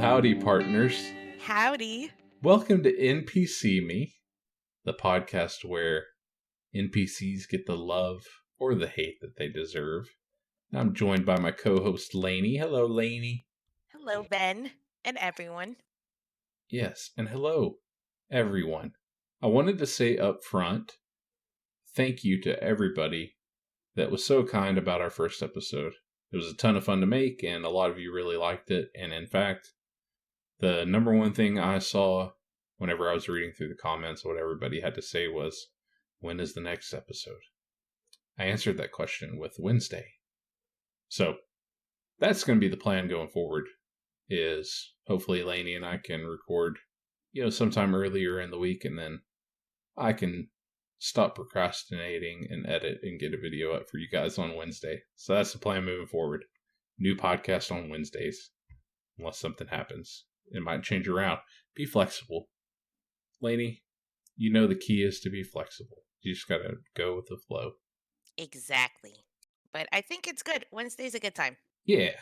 howdy, partners. Howdy. Welcome to NPCMe, the podcast where NPCs get the love or the hate that they deserve. I'm joined by my co-host, Laney. Hello, Laney. Hello, Ben, and everyone. Yes, and hello, everyone. I wanted to say up front, thank you to everybody that was so kind about our first episode. It was a ton of fun to make, and a lot of you really liked it. And in fact, the number one thing I saw whenever I was reading through the comments, what everybody had to say was, when is the next episode? I answered that question with Wednesday. So that's going to be the plan going forward, is hopefully Laney and I can record, sometime earlier in the week, and then I can stop procrastinating and edit and get a video up for you guys on Wednesday. So that's the plan moving forward. New podcast on Wednesdays, unless something happens. It might change around. Be flexible. Laney, you know the key is to be flexible. You just gotta go with the flow. Exactly. But I think it's good. Wednesday's a good time. Yeah.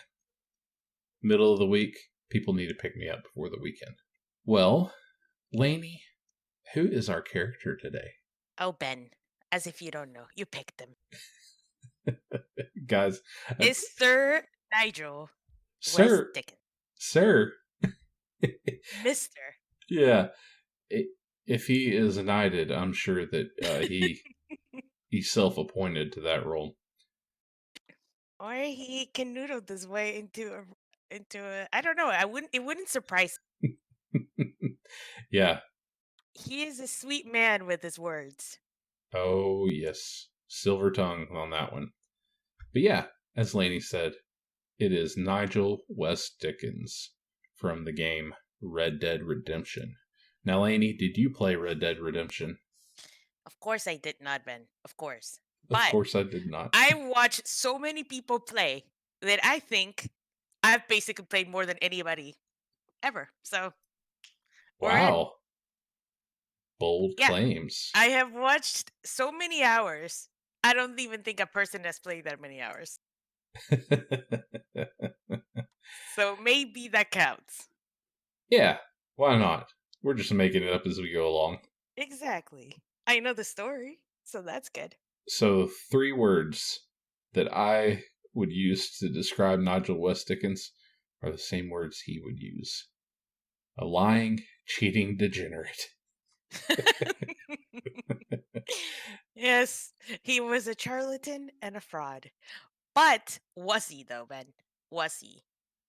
Middle of the week, people need to pick me up before the weekend. Well, Laney, who is our character today? Oh, Ben, as if you don't know. You picked him. Guys. It's Sir Nigel West Dickens. Sir. Mr. Yeah. If he is knighted, I'm sure that he's self-appointed to that role. Or he canoodled his way into a I don't know. It wouldn't surprise me. Yeah. He is a sweet man with his words. Oh, yes. Silver tongue on that one. But yeah, as Laney said, it is Nigel West Dickens from the game Red Dead Redemption. Now, Laney, did you play Red Dead Redemption? Of course I did not, Ben. Of course. Of course I did not. I watched so many people play that I think I've basically played more than anybody ever. So, wow. Bold claims. I have watched so many hours. I don't even think a person has played that many hours. So maybe that counts. Yeah, why not? We're just making it up as we go along. Exactly. I know the story, so that's good. So 3 words that I would use to describe Nigel West Dickens are the same words he would use. A lying, cheating degenerate. Yes, he was a charlatan and a fraud. But was he, though, Ben? Was he?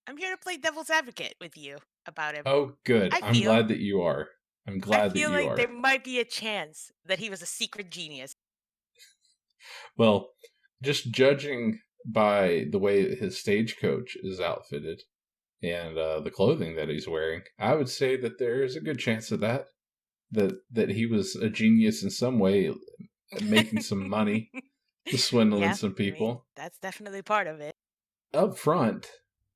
I'm here to play devil's advocate with you about him. Oh, good. I'm glad that you are. I feel like there might be a chance that he was a secret genius. Well, just judging by the way his stagecoach is outfitted and the clothing that he's wearing, I would say that there is a good chance of that he was a genius in some way, making some money, swindling some people. I mean, that's definitely part of it. Up front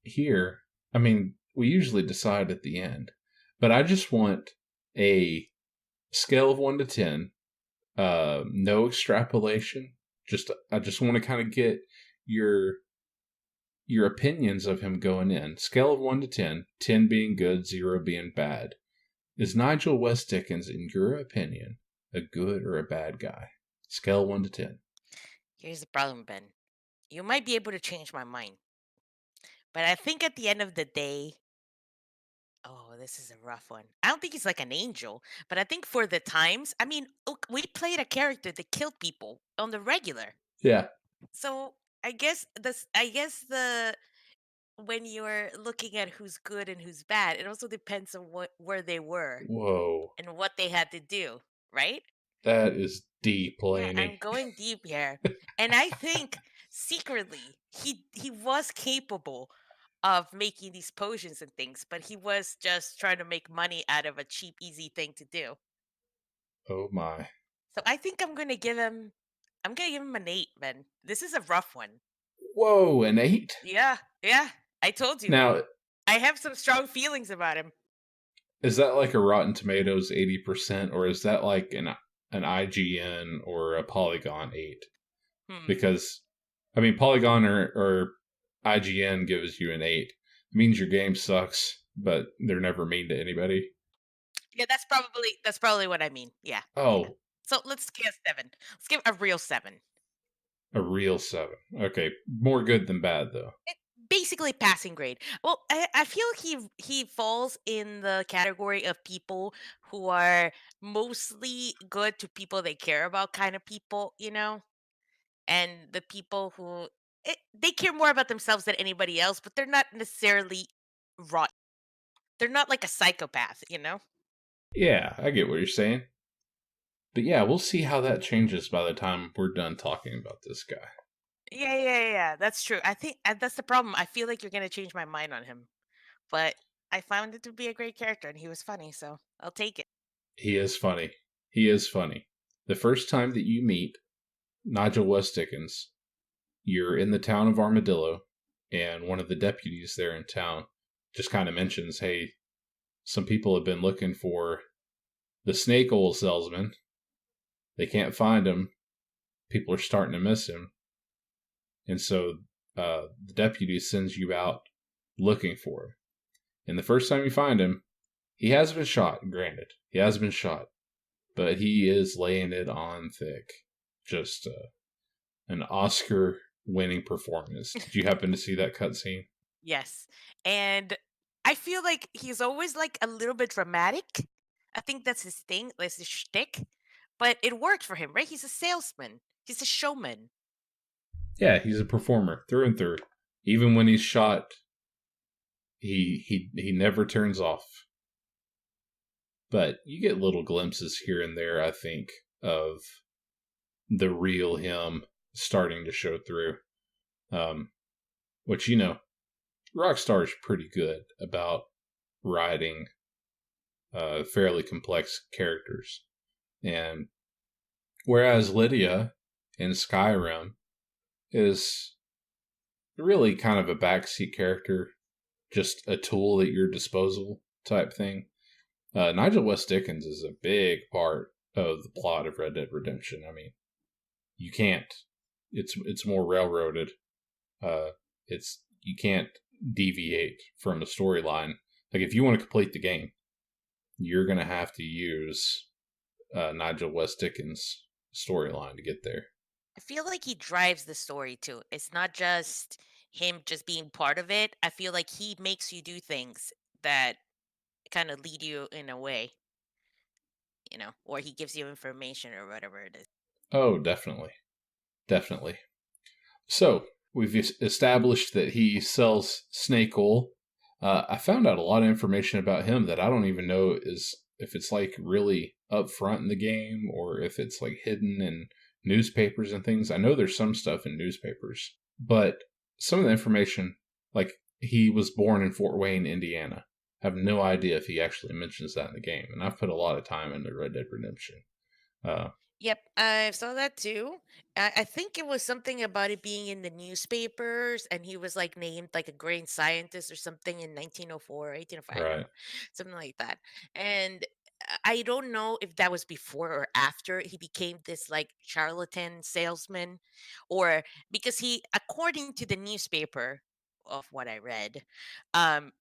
here, I mean, we usually decide at the end, but I just want a scale of 1 to 10, no extrapolation. I just want to kind of get your opinions of him going in. Scale of 1 to 10, 10 being good, 0 being bad. Is Nigel West Dickens, in your opinion, a good or a bad guy? Scale 1 to 10. Here's the problem, Ben. You might be able to change my mind. But I think at the end of the day, this is a rough one. I don't think he's like an angel, but I think for the times, I mean, look, we played a character that killed people on the regular. Yeah. So I guess when you're looking at who's good and who's bad, it also depends on where they were. Whoa. And what they had to do, right? That is deep, Laney. Yeah, I'm going deep here. And I think secretly he was capable of making these potions and things, but he was just trying to make money out of a cheap, easy thing to do. Oh my. So I think I'm gonna give him an 8, man. This is a rough one. Whoa, an 8? Yeah. I told you. Now, I have some strong feelings about him. Is that like a Rotten Tomatoes 80%, or is that like an IGN or a Polygon 8? Because, Polygon or IGN gives you an 8. It means your game sucks. but they're never mean to anybody. Yeah, that's probably what I mean. Yeah, yeah. Oh, So let's give 7. Let's give a real 7. a real 7. Okay, more good than bad though. Basically passing grade. Well, I feel he falls in the category of people who are mostly good to people they care about kind of people, and the people who they care more about themselves than anybody else, but they're not necessarily rotten. They're not like a psychopath. Yeah, I get what you're saying. But yeah, we'll see how that changes by the time we're done talking about this guy. Yeah, yeah, yeah. That's true. I think that's the problem. I feel like you're gonna change my mind on him, but I found it to be a great character, and he was funny, so I'll take it. He is funny. He is funny. The first time that you meet Nigel West Dickens, you're in the town of Armadillo, and one of the deputies there in town just kind of mentions, hey, some people have been looking for the snake oil salesman. They can't find him. People are starting to miss him. And so the deputy sends you out looking for him. And the first time you find him, he has been shot, granted. He has been shot. But he is laying it on thick. Just an Oscar winning performance. Did you happen to see that cutscene? Yes, and I feel like he's always like a little bit dramatic. I think that's his thing, that's his shtick. But it worked for him, right? He's a salesman. He's a showman. Yeah, he's a performer through and through. Even when he's shot, he never turns off. But you get little glimpses here and there, I think, of the real him starting to show through. Which, Rockstar is pretty good about writing fairly complex characters. And whereas Lydia in Skyrim is really kind of a backseat character, just a tool at your disposal type thing, Nigel West Dickens is a big part of the plot of Red Dead Redemption. I mean, you can't. It's more railroaded. You can't deviate from the storyline. Like if you want to complete the game, you're gonna have to use Nigel West Dickens' storyline to get there. I feel like he drives the story too. It's not just him just being part of it. I feel like he makes you do things that kind of lead you in a way, or he gives you information or whatever it is. Oh, definitely, definitely. So we've established that he sells snake oil. I found out a lot of information about him that I don't even know is if it's like really up front in the game or if it's like hidden in newspapers and things. I know there's some stuff in newspapers, but some of the information, like he was born in Fort Wayne, Indiana. I have no idea if he actually mentions that in the game, and I've put a lot of time into Red Dead Redemption. Uh, Yep, I saw that too. I think it was something about it being in the newspapers, and he was like named like a grain scientist or something in 1904, 1805. I don't right. know, something like that. And I don't know if that was before or after he became this like charlatan salesman, or because according to the newspaper of what I read, um,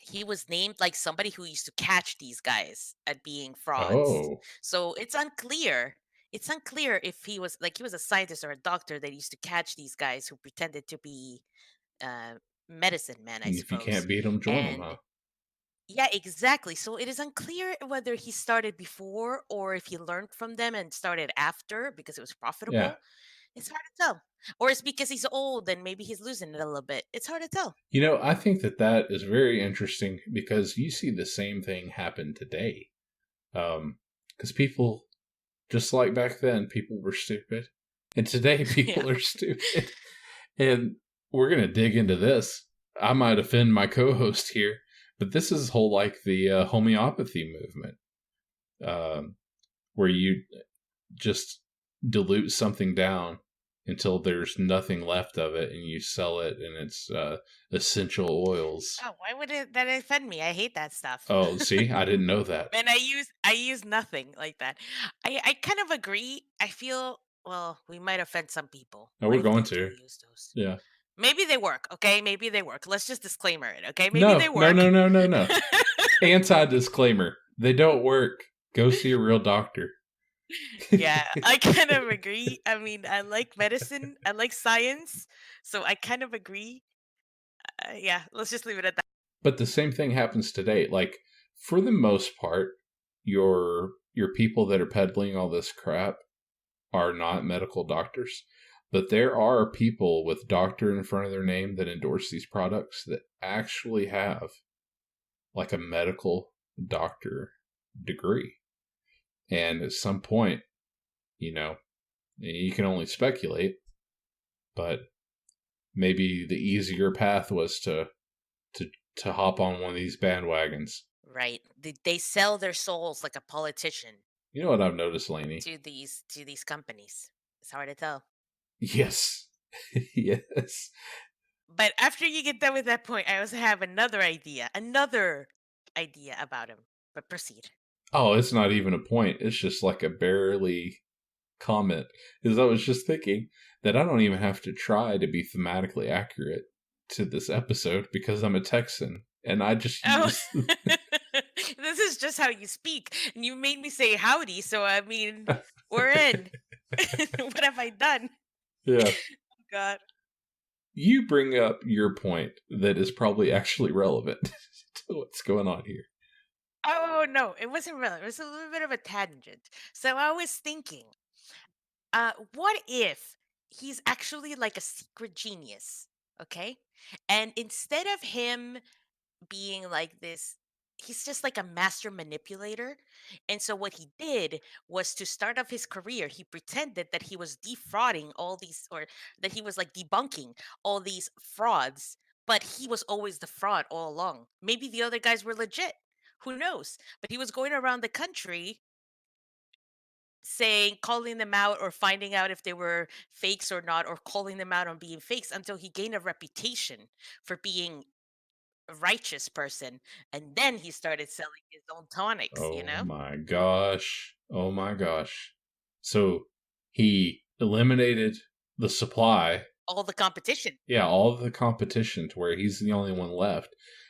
he was named like somebody who used to catch these guys at being frauds. Oh, So it's unclear. It's unclear if he was a scientist or a doctor that used to catch these guys who pretended to be uh, medicine men, I and if you suppose. can't beat them, join them, And huh? yeah, exactly. So it is unclear whether he started before or if he learned from them and started after because it was Yeah. profitable. It's hard to tell. Or it's because he's old and maybe he's losing it a little bit. It's hard to tell. I think that is very interesting because you see the same thing happen today. Because people, just like back then, people were stupid. And today, Yeah. people are stupid. And we're going to dig into this. I might offend my co host here, but this is whole like the homeopathy movement, um, where you just dilute something down until there's nothing left of it and you sell it and it's essential oils. Oh, why would that offend me? I hate that stuff. Oh, see, I didn't know that. And I use nothing like that. I kind of agree. I feel, well, we might offend some people Oh, we're if going they do to. use those. Yeah. Maybe they work, okay? Maybe they work. Let's just disclaimer it, okay? Maybe No, they no, work. no, no, no, no. Anti-disclaimer. They don't work. Go see a real doctor. Yeah, I kind of agree. I mean, I like medicine, I like science, so I kind of agree. Yeah, let's just leave it at that. But the same thing happens today. Like, for the most part, your people that are peddling all this crap are not medical doctors. But there are people with doctor in front of their name that endorse these products that actually have like a medical doctor degree. And at some point, you know, you can only speculate, but maybe the easier path was to to hop on one of these bandwagons. Right. They sell their souls like a politician You know what I've noticed, Laney? to these companies. It's hard to tell. Yes. Yes. But after you get done with that point, I also have another idea about him. But proceed. Oh, it's not even a point. It's just like a barely comment. Because I was just thinking that I don't even have to try to be thematically accurate to this episode because I'm a Texan and I just Oh, use. this is just how you speak, and you made me say howdy. So I mean, we're in. What have I done? Yeah. God. You bring up your point that is probably actually relevant to what's going on here. Oh no, it wasn't really. It was a little bit of a tangent. So I was thinking, what if he's actually like a secret genius? Okay, and instead of him being like this, he's just like a master manipulator. And so what he did was to start off his career, he pretended that he was defrauding all these, or that he was like debunking all these frauds, but he was always the fraud all along. Maybe the other guys were legit. Who knows? But he was going around the country saying, calling them out or finding out if they were fakes or not, or calling them out on being fakes until he gained a reputation for being righteous person, and then he started selling his own tonics, you Oh know? my gosh. Oh my gosh. So he eliminated the supply. All the competition. Yeah, all of the competition to where he's the only one left.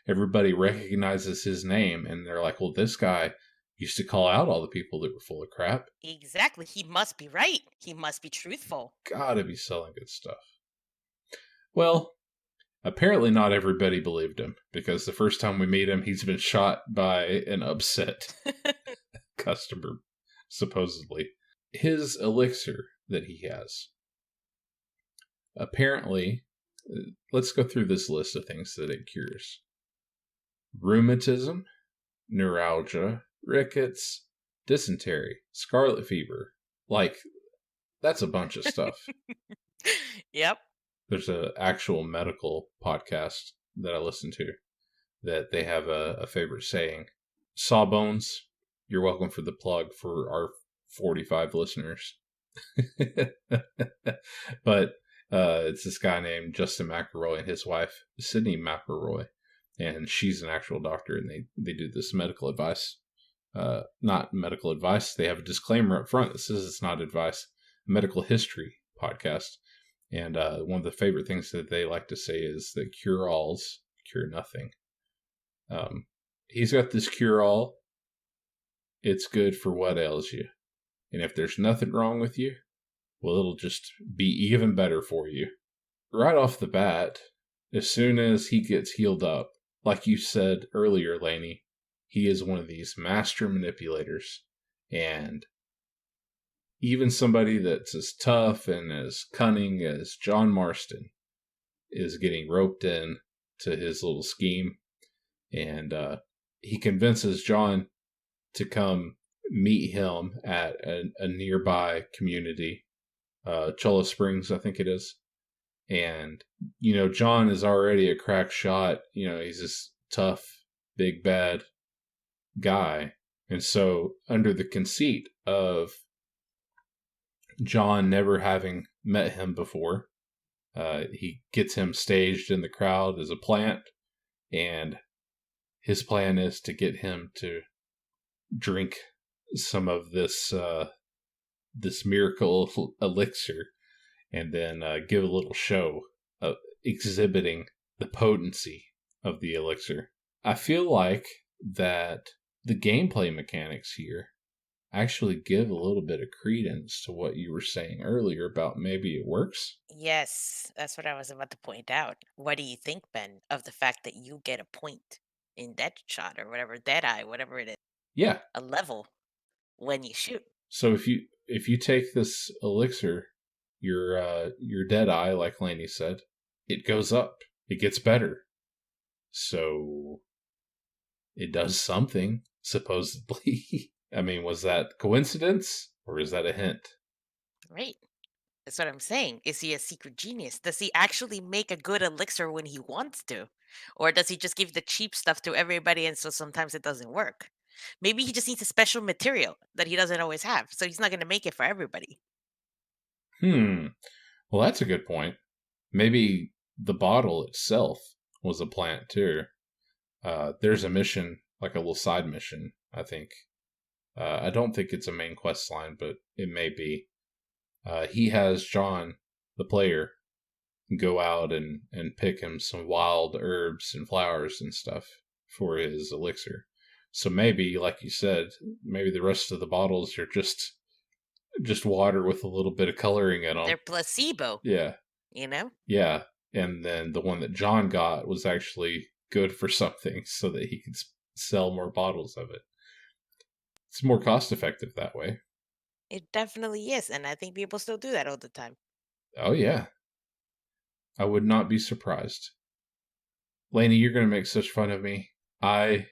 Everybody recognizes his name and they're like, well, this guy used to call out all the people that were full of crap. Exactly. He must be right. He must be truthful. Gotta be selling good stuff. Well, apparently not everybody believed him because the first time we meet him, he's been shot by an upset customer, supposedly. His elixir that he has. Apparently, let's go through this list of things that it cures: rheumatism, neuralgia, rickets, dysentery, scarlet fever. Like, that's a bunch of stuff. Yep. There's an actual medical podcast that I listen to that they have a favorite saying. Sawbones, you're welcome for the plug for our 45 listeners. But it's this guy named Justin McElroy and his wife, Sydney McElroy. And she's an actual doctor, and they do this medical advice. Not medical advice. They have a disclaimer up front that says it's not advice. Medical history podcast. And one of the favorite things that they like to say is that cure-alls cure nothing. He's got this cure-all. It's good for what ails you. And if there's nothing wrong with you, well, it'll just be even better for you. Right off the bat, as soon as he gets healed up, like you said earlier, Laney, he is one of these master manipulators. And even somebody that's as tough and as cunning as John Marston is getting roped in to his little scheme. And he convinces John to come meet him at a nearby community, Cholla Springs, I think it is. And, John is already a crack shot. He's this tough, big, bad guy. And so, under the conceit of John never having met him before, he gets him staged in the crowd as a plant. And his plan is to get him to drink some of this miracle elixir and then give a little show exhibiting the potency of the elixir. I feel like that the gameplay mechanics here actually give a little bit of credence to what you were saying earlier about maybe it works. Yes, that's what I was about to point out. What do you think, Ben, of the fact that you get a point in Deadshot or whatever, Deadeye, whatever it is, Yeah. a level when you shoot? So if you take this elixir, your dead eye, like Laney said, it goes up. It gets better. So it does something, supposedly. I mean, was that coincidence or is that a hint? Right. That's what I'm saying. Is he a secret genius? Does he actually make a good elixir when he wants to? Or does he just give the cheap stuff to everybody and so sometimes it doesn't work? Maybe he just needs a special material that he doesn't always have, so he's not going to make it for everybody. Well, that's a good point. Maybe the bottle itself was a plant too. There's a mission, like a little side mission, I think. I don't think it's a main quest line, but it may be. He has John, the player, go out and pick him some wild herbs and flowers and stuff for his elixir. So maybe, like you said, maybe the rest of the bottles are just water with a little bit of coloring in them. They're placebo. Yeah. You know? Yeah. And then the one that John got was actually good for something so that he could sell more bottles of it. It's more cost effective that way. It definitely is, and I think people still do that all the time. Oh, yeah. I would not be surprised. Laney, you're going to make such fun of me. I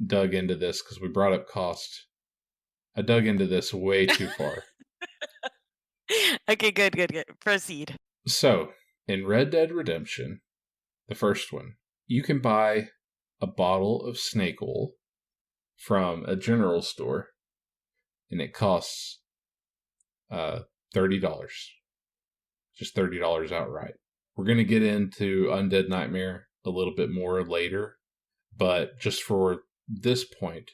dug into this because we brought up cost. I dug into this way too far. Okay, good. Proceed. So, in Red Dead Redemption, the first one, you can buy a bottle of snake oil from a general store, and it costs $30. Just $30 outright. We're going to get into Undead Nightmare a little bit more later, but just for this point,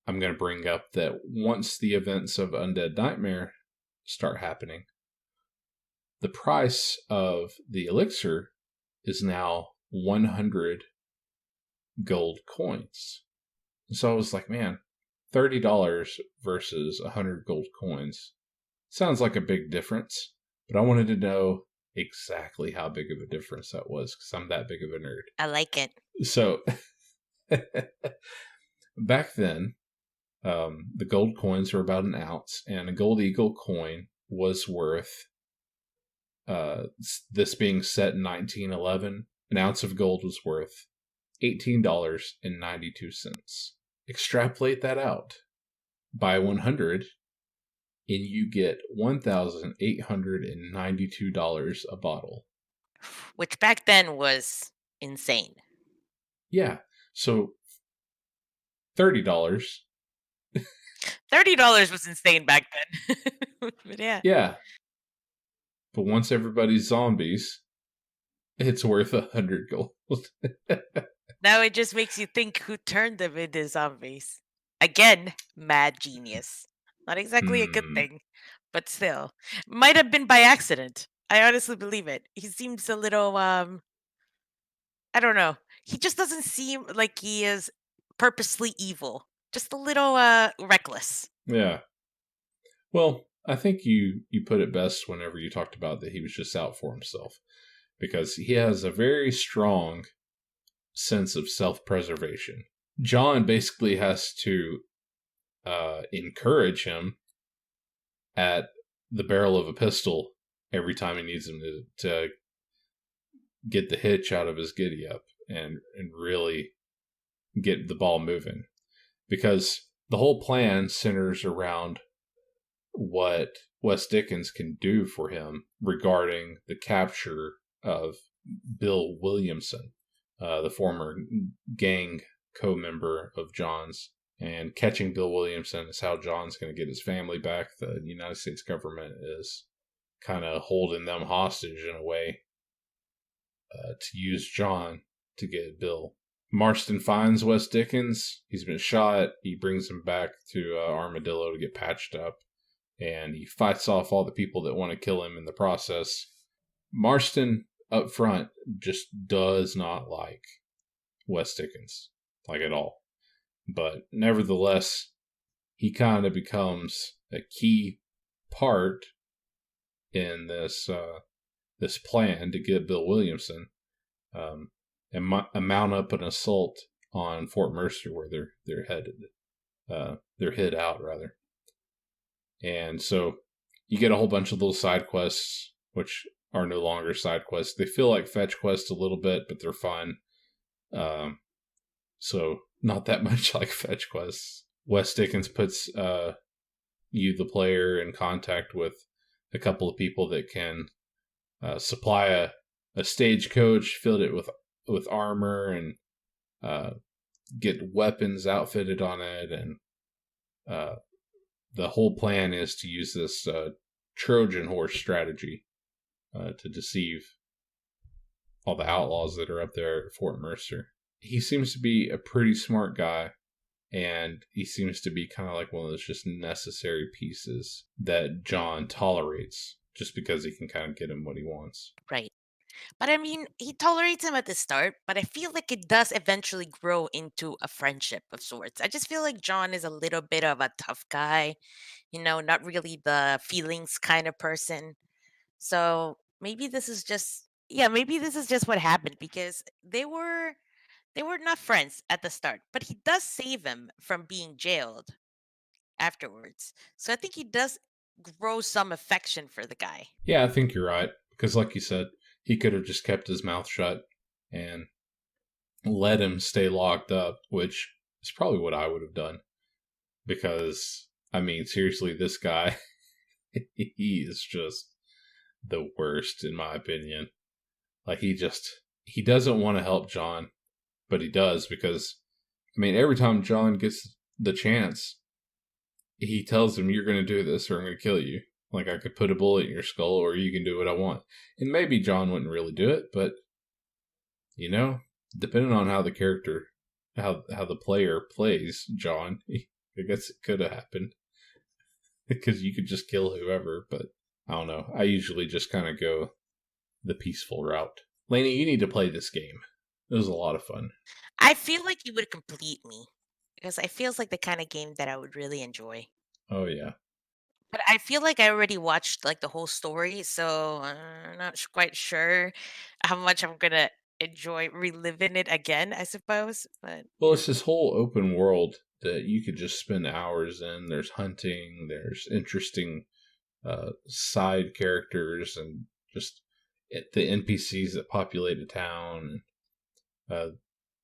I'm going to bring up that once the events of Undead Nightmare start happening, the price of the elixir is now 100 gold coins. So I was like, man, $30 versus 100 gold coins sounds like a big difference, but I wanted to know exactly how big of a difference that was because I'm that big of a nerd. I like it. So back then, the gold coins were about an ounce, and a gold eagle coin was worth, this being set in 1911, an ounce of gold was worth $18.92. Extrapolate that out by 100, and you get $1,892 a bottle. Which back then was insane. Yeah, so $30. $30 was insane back then. But yeah. Yeah. But once everybody's zombies, it's worth 100 gold. Now it just makes you think who turned them into zombies. Again, mad genius. Not exactly a good thing, but still. Might have been by accident. I honestly believe it. He seems a little, I don't know. He just doesn't seem like he is purposely evil. Just a little, reckless. Yeah. Well, I think you put it best whenever you talked about that he was just out for himself. Because he has a very strong sense of self-preservation. John basically has to encourage him at the barrel of a pistol every time he needs him to get the hitch out of his giddy up and really get the ball moving. Because the whole plan centers around what West Dickens can do for him regarding the capture of Bill Williamson, the former gang co-member of John's. And catching Bill Williamson is how John's going to get his family back. The United States government is kind of holding them hostage in a way to use John to get Bill. Marston finds West Dickens. He's been shot. He brings him back to Armadillo to get patched up. And he fights off all the people that want to kill him in the process. Marston up front just does not like West Dickens, like at all. But nevertheless, he kind of becomes a key part in this plan to get Bill Williamson and mount up an assault on Fort Mercer, where they're headed. They're hid out rather, and so you get a whole bunch of little side quests, which are no longer side quests. They feel like fetch quests a little bit, but they're fun. So not that much like fetch quests. Wes Dickens puts you, the player, in contact with a couple of people that can supply a stagecoach, filled it with armor, and get weapons outfitted on it. And the whole plan is to use this Trojan horse strategy to deceive all the outlaws that are up there at Fort Mercer. He seems to be a pretty smart guy, and he seems to be kind of like one of those just necessary pieces that John tolerates just because he can kind of get him what he wants. Right. But I mean, he tolerates him at the start, but I feel like it does eventually grow into a friendship of sorts. I just feel like John is a little bit of a tough guy, not really the feelings kind of person. So maybe this is just what happened because they were not friends at the start, but he does save him from being jailed afterwards. So I think he does grow some affection for the guy. Yeah, I think you're right. Because, like you said, he could have just kept his mouth shut and let him stay locked up, which is probably what I would have done. Because, I mean, seriously, this guy, he is just the worst, in my opinion. Like, he doesn't want to help John, but he does because, I mean, every time John gets the chance, he tells him, "You're going to do this or I'm going to kill you. Like, I could put a bullet in your skull or you can do what I want." And maybe John wouldn't really do it, but, depending on how the character, how the player plays John, I guess it could have happened. Because you could just kill whoever, but I don't know. I usually just kind of go the peaceful route. Laney, you need to play this game. It was a lot of fun. I feel like you would complete me because it feels like the kind of game that I would really enjoy. Oh, yeah. But I feel like I already watched like the whole story, so I'm not quite sure how much I'm gonna enjoy reliving it again, I suppose. But Well, it's this whole open world that you could just spend hours in. There's hunting, there's interesting side characters, and just the NPCs that populate a town. Uh,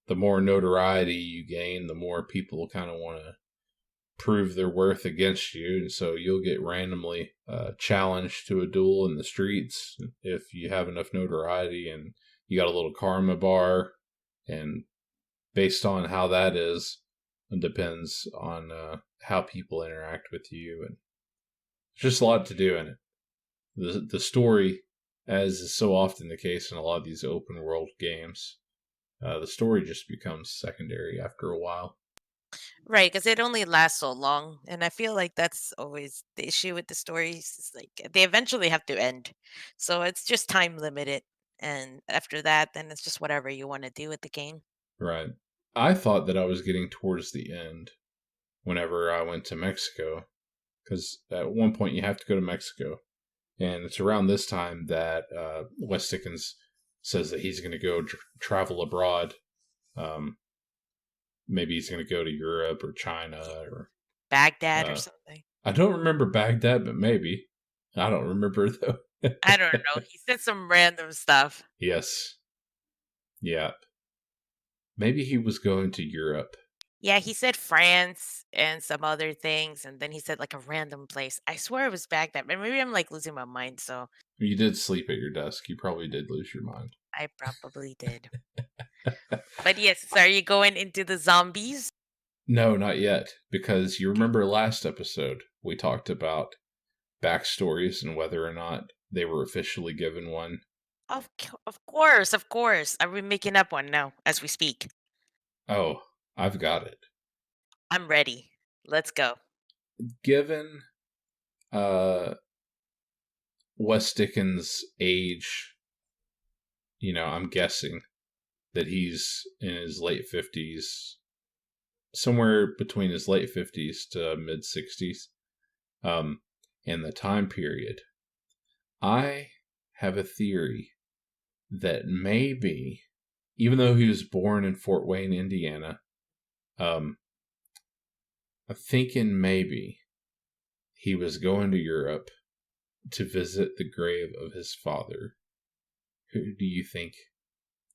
the more notoriety you gain, the more people kind of want to prove their worth against you, and so you'll get randomly challenged to a duel in the streets if you have enough notoriety, and you got a little karma bar, and based on how that is, it depends on how people interact with you, and there's just a lot to do in it. The story, as is so often the case in a lot of these open world games, the story just becomes secondary after a while. right, because it only lasts so long, and I feel like that's always the issue with the stories. Is like they eventually have to end, so it's just time limited. And after that, then it's just whatever you want to do with the game. Right. I thought that I was getting towards the end whenever I went to Mexico, because at one point you have to go to Mexico, and it's around this time that Wes Dickens says that he's going to go travel abroad. Um, Maybe he's going to go to Europe or China or Baghdad or uh, something. I don't remember Baghdad, but maybe. I don't remember though. I don't know. He said some random stuff. Yes. Yeah. Maybe he was going to Europe. Yeah, he said France and some other things, and then he said like a random place. I swear it was Baghdad, but maybe I'm like losing my mind. So You did sleep at your desk. You probably did lose your mind. I probably did. But yes, so are you going into the zombies? No, not yet. Because you remember last episode, we talked about backstories and whether or not they were officially given one. Of course, of course. Are we making up one now as we speak? Oh, I've got it. I'm ready. Let's go. Given uh Wes Dickens' age I'm guessing that he's in his late 50s, somewhere between his late 50s to mid 60s. In the time period, I have a theory that maybe, even though he was born in Fort Wayne, Indiana, I'm thinking maybe he was going to Europe to visit the grave of his father. Who do you think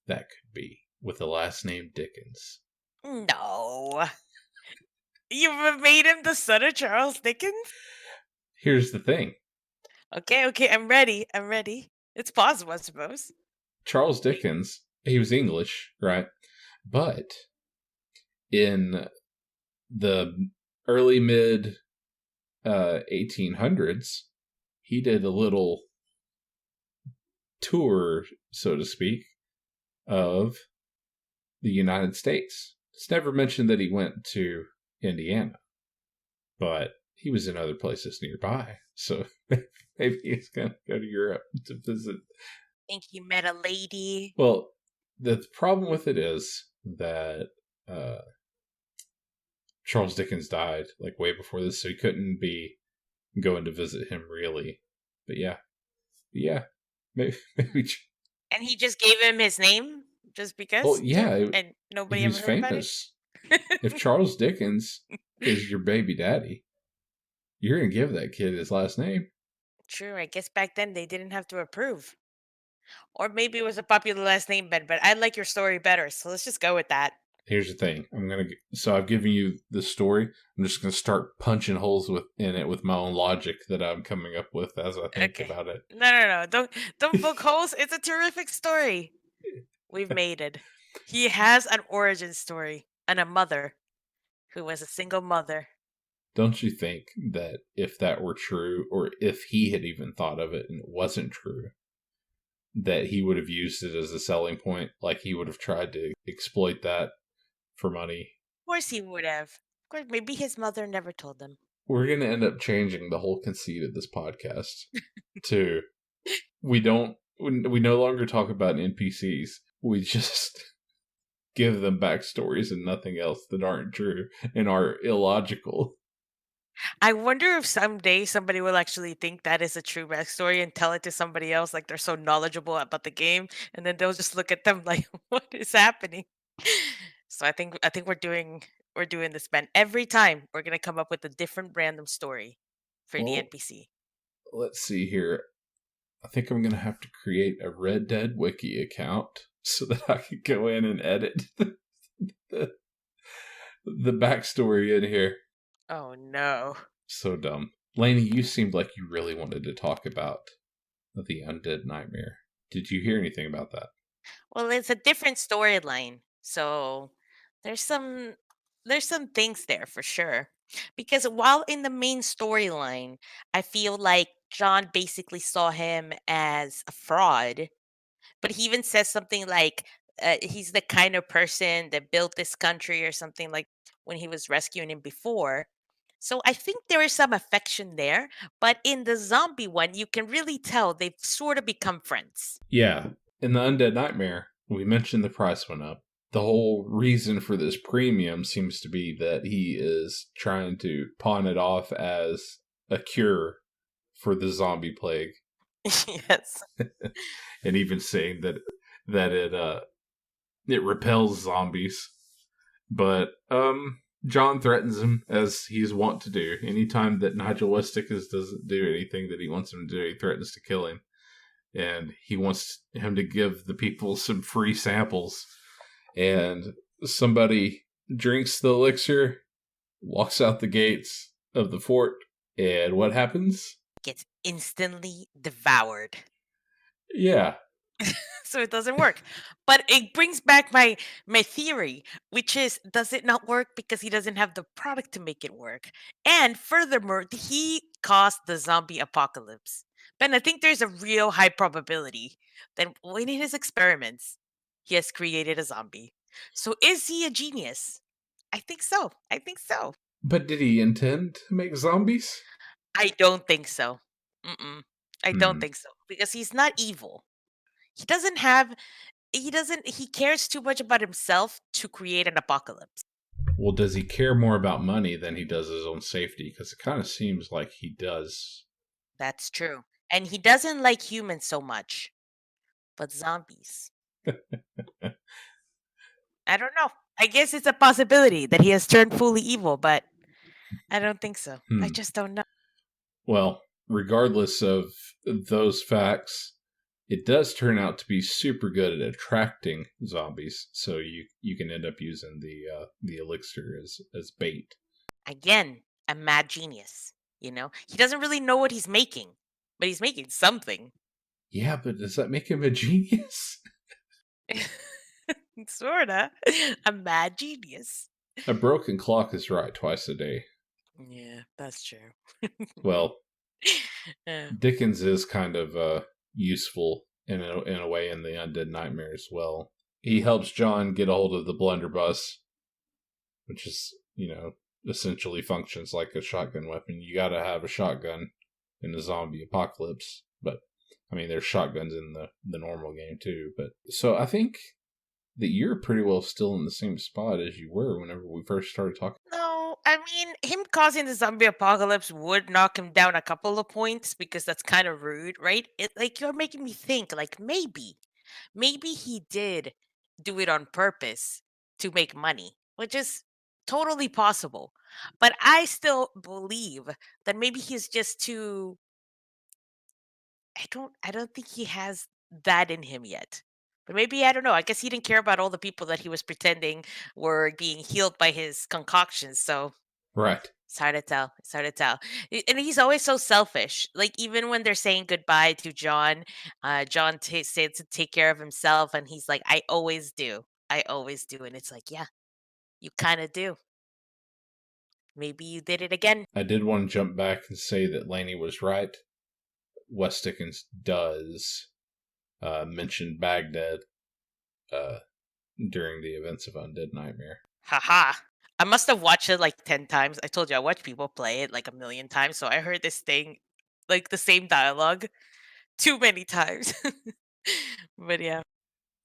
that could be with the last name Dickens? No. You've made him the son of Charles Dickens? Here's the thing. Okay, I'm ready. It's possible, I suppose. Charles Dickens, he was English, right? But in the early mid 1800s, he did a little tour, so to speak, of the United States. It's never mentioned that he went to Indiana, but he was in other places nearby. So maybe he's going to go to Europe to visit. Think he met a lady. Well, the problem with it is that Charles Dickens died like way before this, so he couldn't be going to visit him really. But yeah, maybe. And he just gave him his name just because? Well, yeah, And nobody he ever was heard about it? famous. If Charles Dickens is your baby daddy, you're gonna give that kid his last name. True, I guess back then they didn't have to approve. Or maybe it was a popular last name, Ben, but I like your story better, so let's just go with that. Here's the thing. So I've given you the story. I'm just gonna start punching holes in it with my own logic that I'm coming up with as I think about it. No. Don't poke holes. It's a terrific story. We've made it. He has an origin story and a mother who was a single mother. Don't you think that if that were true, or if he had even thought of it and it wasn't true, that he would have used it as a selling point? Like he would have tried to exploit that for money? Of course he would have. Of course, maybe his mother never told him. We're going to end up changing the whole conceit of this podcast to we no longer talk about NPCs. We just give them backstories and nothing else that aren't true and are illogical. I wonder if someday somebody will actually think that is a true backstory and tell it to somebody else, like they're so knowledgeable about the game, and then they'll just look at them like, "What is happening?" So I think we're doing this, Ben. Every time we're gonna come up with a different random story for the Well, NPC. let's see here. I think I'm going to have to create a Red Dead Wiki account so that I can go in and edit the backstory in here. Oh no. So dumb. Laney, you seemed like you really wanted to talk about the Undead Nightmare. Did you hear anything about that? Well, it's a different storyline. So there's some there's some things there for sure. Because while in the main storyline, I feel like John basically saw him as a fraud, but he even says something like he's the kind of person that built this country or something like when he was rescuing him before. So I think there is some affection there, but in the zombie one, you can really tell they've sort of become friends. Yeah. In the Undead Nightmare, we mentioned the price went up. The whole reason for this premium seems to be that he is trying to pawn it off as a cure for the zombie plague. Yes. And even saying that it repels zombies. But John threatens him, as he's wont to do. Anytime that Nigel West Dickens doesn't do anything that he wants him to do, he threatens to kill him. And he wants him to give the people some free samples. And somebody drinks the elixir, walks out the gates of the fort, and what happens? Gets instantly devoured. Yeah. So it doesn't work. But it brings back my theory, which is, does it not work because he doesn't have the product to make it work? And furthermore, he caused the zombie apocalypse. Ben, I think there's a real high probability that in his experiments, he has created a zombie. So is he a genius? I think so. But did he intend to make zombies? I don't think so. Mm-mm. I don't Hmm. think so. Because he's not evil. He doesn't have he cares too much about himself to create an apocalypse. Well, does he care more about money than he does his own safety? Because it kind of seems like he does. That's true. And he doesn't like humans so much, but zombies. I don't know. I guess it's a possibility that he has turned fully evil, but I don't think so. I Hmm. just don't know. Well, regardless of those facts, it does turn out to be super good at attracting zombies. So you can end up using the elixir as bait. Again, a mad genius. He doesn't really know what he's making, but he's making something. Yeah, but does that make him a genius? Sorta. A mad genius. A broken clock is right twice a day. Yeah, that's true. Well, Yeah. Dickens is kind of useful in a way in the Undead Nightmare as well. He helps John get a hold of the blunderbuss, which is, essentially functions like a shotgun weapon. You got to have a shotgun in the zombie apocalypse, but I mean, there's shotguns in the normal game too. But so I think that you're pretty well still in the same spot as you were whenever we first started talking. No, I mean, him causing the zombie apocalypse would knock him down a couple of points because that's kind of rude, right? Like you're making me think, like maybe he did do it on purpose to make money, which is totally possible. But I still believe that maybe he's just too. I don't think he has that in him yet. But maybe I don't know. I guess he didn't care about all the people that he was pretending were being healed by his concoctions. So Right. it's hard to tell. It's hard to tell. And he's always so selfish. Like even when they're saying goodbye to John, John said to take care of himself, and he's like, "I always do. I always do." And it's like, yeah, you kind of do. Maybe you did it again. I did want to jump back and say that Laney was right. West Dickens does mention Baghdad uh, during the events of Undead Nightmare. Haha. I must have watched it like 10 times. I told you I watch people play it like a million times. So I heard this thing, like the same dialogue, too many times. But yeah,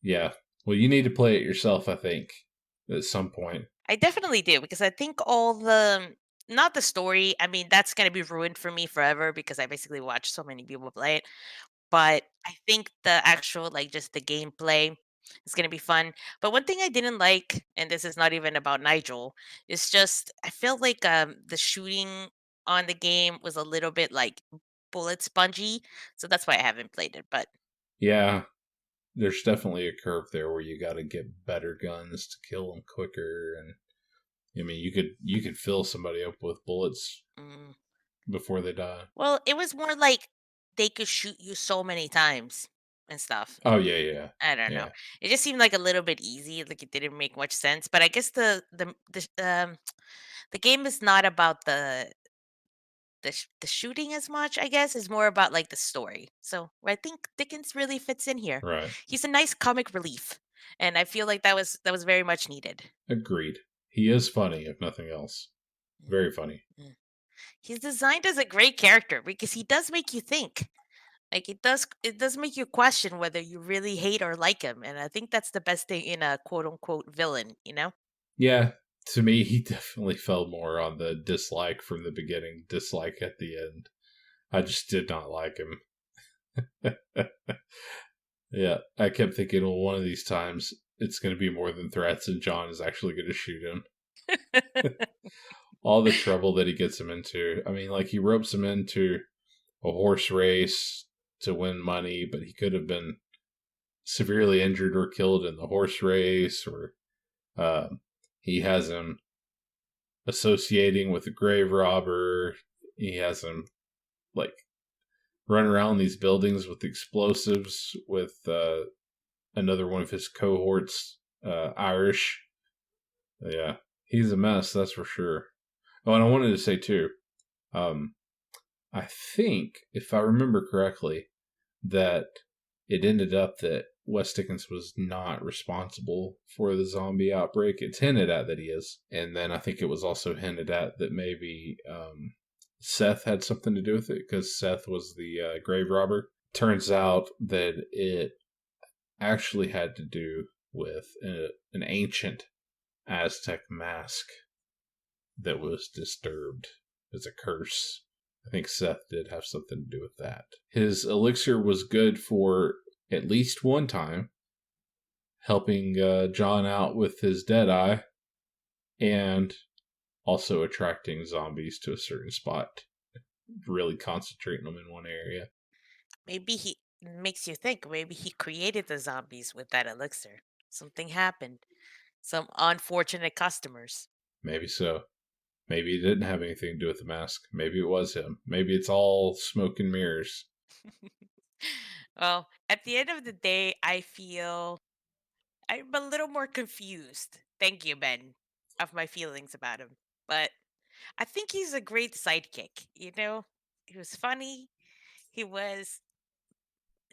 Yeah. Well, you need to play it yourself, I think, at some point. I definitely do because I think all not the story. I mean, that's going to be ruined for me forever because I basically watched so many people play it. But I think the actual, like, just the gameplay is gonna be fun. But one thing I didn't like, and this is not even about Nigel, is just I felt like the shooting on the game was a little bit like bullet spongy, so that's why I haven't played it. But Yeah, there's definitely a curve there where you got to get better guns to kill them quicker, and I mean, you could fill somebody up with bullets mm, before they die. well, it was more like they could shoot you so many times and stuff. Oh yeah, yeah, I don't know. yeah. It just seemed like a little bit easy, like it didn't make much sense. But I guess the game is not about the shooting as much, I guess, is more about like the story. So I think Dickens really fits in here. Right. He's a nice comic relief, and I feel like that was very much needed. Agreed. He is funny, if nothing else. Mm, Very funny. mm. He's designed as a great character because he does make you think. Like it does make you question whether you really hate or like him, and I think that's the best thing in a quote unquote villain. Yeah, to me, he definitely fell more on the dislike from the beginning, dislike at the end. I just did not like him. Yeah, I kept thinking, well, one of these times it's going to be more than threats, and John is actually going to shoot him. All the trouble that he gets him into. I mean, like, he ropes him into a horse race to win money, but he could have been severely injured or killed in the horse race, or uh, he has him associating with a grave robber. He has him, like, run around these buildings with explosives with another one of his cohorts, Irish. Yeah, he's a mess, that's for sure. Oh, and I wanted to say too, um, I think, if I remember correctly, that it ended up that West Dickens was not responsible for the zombie outbreak. It's hinted at that he is. And then I think it was also hinted at that maybe Seth had something to do with it because Seth was the grave robber. Turns out that it actually had to do with an ancient Aztec mask that was disturbed as a curse. I think Seth did have something to do with that. His elixir was good for at least one time, helping John out with his dead eye, and also attracting zombies to a certain spot, really concentrating them in one area. Maybe he makes you think. Maybe he created the zombies with that elixir. Something happened. Some unfortunate customers. Maybe so. Maybe it didn't have anything to do with the mask. Maybe it was him. Maybe it's all smoke and mirrors. Well, at the end of the day, I feel I'm a little more confused. Thank you, Ben, of my feelings about him. But I think he's a great sidekick. He was funny. He was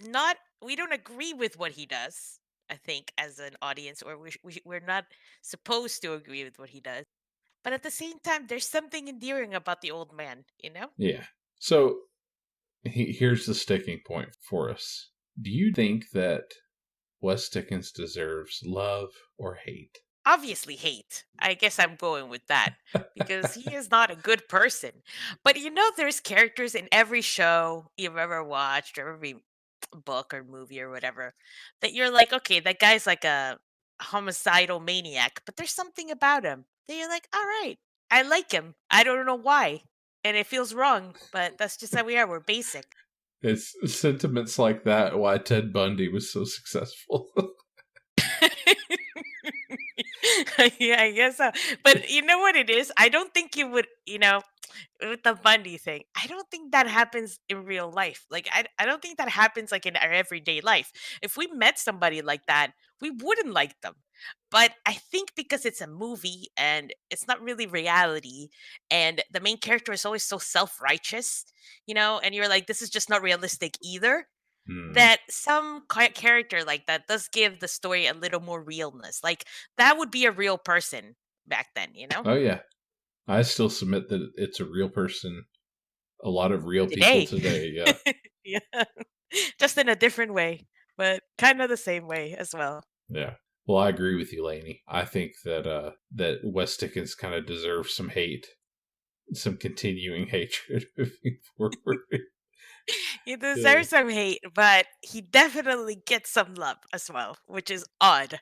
not, we don't agree with what he does, I think, as an audience, or we're not supposed to agree with what he does. But at the same time, there's something endearing about the old man? Yeah. So here's the sticking point for us. Do you think that West Dickens deserves love or hate? Obviously hate. I guess I'm going with that because he is not a good person. But there's characters in every show you've ever watched or every book or movie or whatever that you're like, okay, that guy's like a homicidal maniac, but there's something about him that you're like, all right, I like him. I don't know why. And it feels wrong, but that's just how we are. We're basic. It's sentiments like that why Ted Bundy was so successful. Yeah, I guess so. But you know what it is? I don't think you would, with the Bundy thing, I don't think that happens in real life. Like, I don't think that happens like in our everyday life. If we met somebody like that, we wouldn't like them. But I think because it's a movie and it's not really reality, and the main character is always so self righteous, and you're like, this is just not realistic either, that some character like that does give the story a little more realness. Like that would be a real person back then. Oh, yeah. I still submit that it's a real person. A lot of real people Today. today, yeah. Yeah. Just in a different way, but kind of the same way as well. Yeah. Well, I agree with you, Laney. I think that that West Dickens kind of deserves some hate, some continuing hatred moving forward. He deserves some hate, but he definitely gets some love as well, which is odd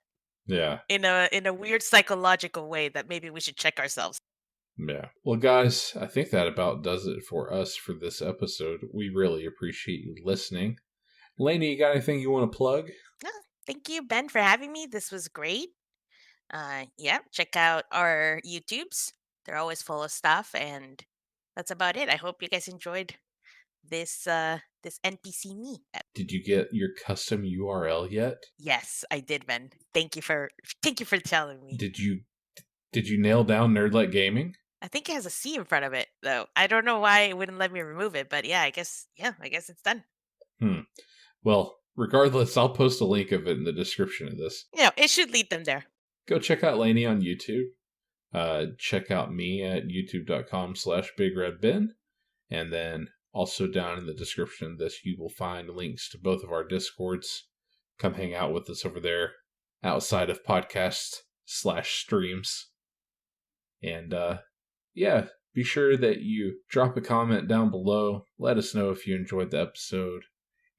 Yeah. in a weird psychological way that maybe we should check ourselves. Yeah. Well, guys, I think that about does it for us for this episode. We really appreciate you listening. Laney, you got anything you want to plug? Yeah, thank you, Ben, for having me. This was great. Yeah, check out our YouTubes. They're always full of stuff, and that's about it. I hope you guys enjoyed this NPCMe. Did you get your custom URL yet? Yes, I did, Ben. Thank you for telling me. Did you nail down Nerdlet Gaming? I think it has a C in front of it, though. I don't know why it wouldn't let me remove it, but yeah, I guess it's done. Well, regardless, I'll post a link of it in the description of this. It should lead them there. Go check out Laney on YouTube. Check out me at youtube.com/BigRedBen. And then also down in the description of this, you will find links to both of our Discords. Come hang out with us over there outside of podcast/streams. And yeah, be sure that you drop a comment down below. Let us know if you enjoyed the episode.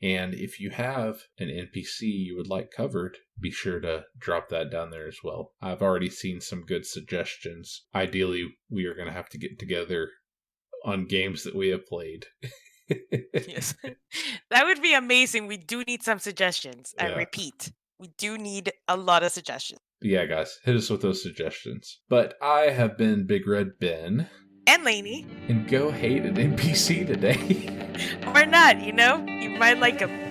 And if you have an NPC you would like covered, be sure to drop that down there as well. I've already seen some good suggestions. Ideally, we are going to have to get together on games that we have played. Yes. That would be amazing. We do need some suggestions. I Yeah. repeat, we do need a lot of suggestions. Yeah, guys, hit us with those suggestions. But I have been Big Red Ben. And Laney. And go hate an NPC today. Or not, you might like him.